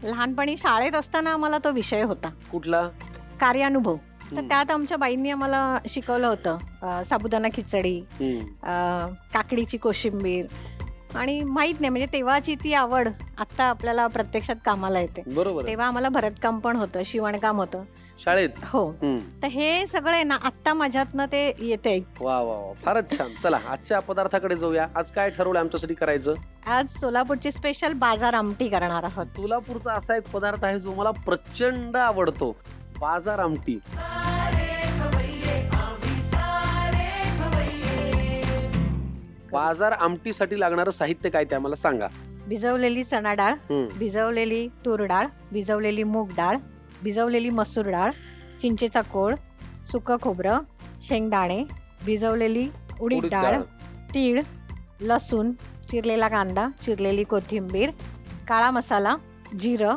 लहानपणी शाळेत असताना आम्हाला तो विषय होता, कुठला? कार्यानुभव. तर हम्म. त्यात आमच्या बाईंनी आम्हाला शिकवलं होतं साबुदाणा खिचडी, काकडीची कोशिंबीर. आणि माहीत नाही, म्हणजे तेव्हाची ती आवड आत्ता आपल्याला प्रत्यक्षात कामाला येते. बरोबर आहे. तेव्हा आम्हाला भरतकाम पण होतं, शिवणकाम होतं. शाळेत. हो, तर हे सगळे ना आत्ता माझ्यातनं ते येते. वा वा वा, फारच छान. चला आजच्या पदार्थाकडे जाऊया. आज काय ठरवलं आमच्यासाठी करायचं? आज सोलापूरची स्पेशल बाजार आमटी करणार आहोत. सोलापूरचा असा एक पदार्थ आहे जो मला प्रचंड आवडतो, बाजार आमटी. बाजार आमटीसाठी लागणारं साहित्य काय ते आम्हाला सांगा. भिजवलेली चणा डाळ, भिजवलेली तूर डाळ, भिजवलेली मूग डाळ, भिजवलेली मसूर डाळ, चिंचेचा कोळ, सुकं खोबरं, शेंगदाणे, भिजवलेली उडीद डाळ, तीळ, लसूण, चिरलेला कांदा, चिरलेली कोथिंबीर, काळा मसाला, जिरं,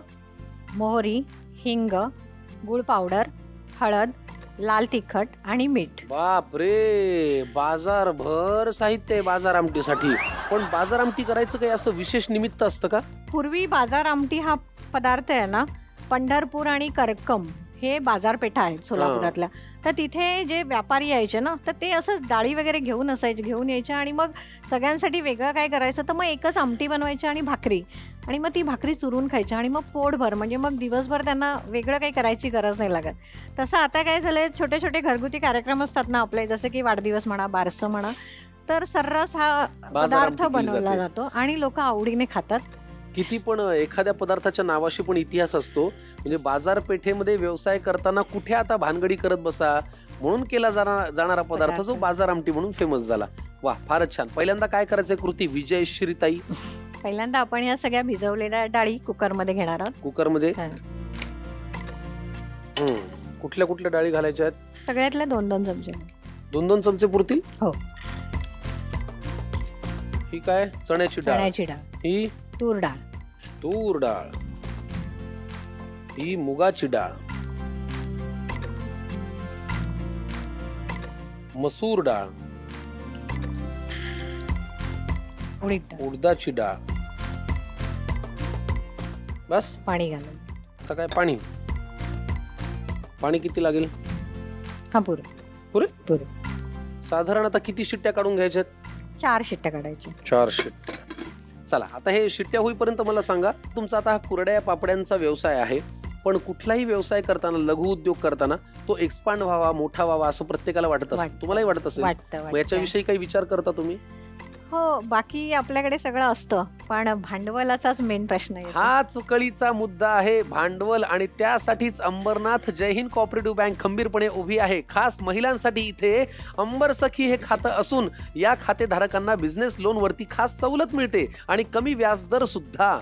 मोहरी, हिंग, गूळ पावडर, हळद, लाल तिखट आणि मीठ. बाप रे, बाजारभर साहित्य आहे बाजार आमटीसाठी. पण बाजार आमटी करायचं काही असं विशेष निमित्त असतं का? पूर्वी बाजार आमटी हा पदार्थ आहे ना, पंढरपूर आणि करकम हे बाजारपेठा आहेत सोलापुरातल्या. तर तिथे जे व्यापारी यायचे ना, तर ते असं डाळी वगैरे घेऊन यायचे आणि मग सगळ्यांसाठी वेगळं काय करायचं, तर मग एकच आमटी बनवायची आणि भाकरी, आणि मग ती भाकरी चुरून खायची आणि मग पोटभर, म्हणजे मग दिवसभर त्यांना वेगळं काही करायची गरज नाही लागत. तसं आता काय झालंय, छोटे छोटे घरगुती कार्यक्रम असतात ना आपले, जसं की वाढदिवस म्हणा, बारसं म्हणा, तर सर्रास हा पदार्थ बनवला जातो आणि लोक आवडीने खातात. किती पण एखाद्या पदार्थाच्या नावाशी पण इतिहास असतो. म्हणजे बाजारपेठेमध्ये व्यवसाय करताना कुठे आता भानगडी करत बसा म्हणून केला जाणारा पदार्थ जो बाजार आमटी म्हणून फेमस झाला. वा, फारच छान. पहिल्यांदा काय करायचंय कृती विजयश्रीताई? पहिल्यांदा आपण या सगळ्या भिजवलेल्या डाळी कुकरमध्ये घेणार आहोत. कुकरमध्ये कुठल्या कुठल्या डाळी घालायच्या आहेत? सगळ्यातल्या 2-2 चमचे. 2-2 चमचे पुरतील? हो. ही काय? चण्याची डाळ. ही तूर डाळ. तूर डाळ. ही मुगाची डाळ. मसूर डाळ. उडदाची डाळ. बस? पाणी घालून. आता काय पाणी? पाणी किती लागेल? हा, पुरे. साधारण आता किती शिट्ट्या काढून घ्यायच्यात? 4 शिट्ट्या काढायच्या. 4 शिट्ट्या. चला, आता हे शिट्ट्या होईपर्यंत मला सांगा, तुमचा आता हा कुरड्या पापड्यांचा व्यवसाय आहे, पण कुठलाही व्यवसाय करताना, लघु उद्योग करताना तो एक्सपांड व्हावा, मोठा व्हावा असं प्रत्येकाला वाटत असतं. तुम्हालाही वाटत असेल? मग याच्याविषयी काही विचार करता तुम्ही? हो, बाकी आपल्याकडे सगळं असतं, पण भांडवलाचाच मेन प्रश्न आहे. हाच कळीचा मुद्दा आहे, भांडवल. आणि त्यासाठीच अंबरनाथ जय हिंद कोऑपरेटिव्ह बँक खंबीरपणे उभी आहे. खास महिलांसाठी इथे अंबर सखी हे खातं असून या खातेधारकांना बिझनेस लोन वरती खास सवलत मिळते आणि कमी व्याजदर सुद्धा.